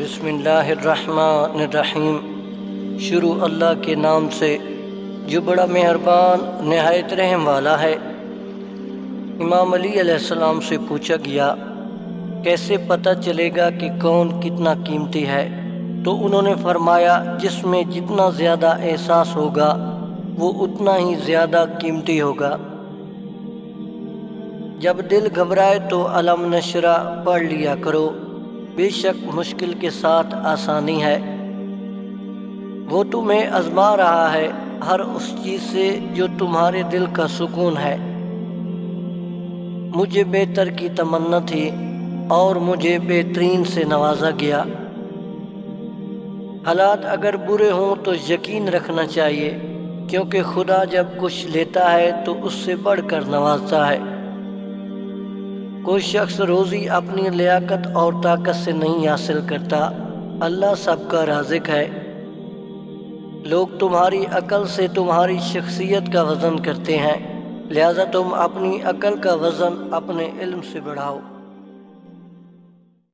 بسم اللہ الرحمن الرحیم۔ شروع اللہ کے نام سے جو بڑا مہربان نہایت رحم والا ہے۔ امام علی علیہ السلام سے پوچھا گیا کیسے پتہ چلے گا کہ کون کتنا قیمتی ہے؟ تو انہوں نے فرمایا جس میں جتنا زیادہ احساس ہوگا وہ اتنا ہی زیادہ قیمتی ہوگا۔ جب دل گھبرائے تو علم نشرہ پڑھ لیا کرو، بے شک مشکل کے ساتھ آسانی ہے۔ وہ تمہیں آزما رہا ہے ہر اس چیز سے جو تمہارے دل کا سکون ہے۔ مجھے بہتر کی تمنا تھی اور مجھے بہترین سے نوازا گیا۔ حالات اگر برے ہوں تو یقین رکھنا چاہیے، کیونکہ خدا جب کچھ لیتا ہے تو اس سے بڑھ کر نوازتا ہے۔ کوئی شخص روزی اپنی لیاقت اور طاقت سے نہیں حاصل کرتا، اللہ سب کا رازق ہے۔ لوگ تمہاری عقل سے تمہاری شخصیت کا وزن کرتے ہیں، لہذا تم اپنی عقل کا وزن اپنے علم سے بڑھاؤ۔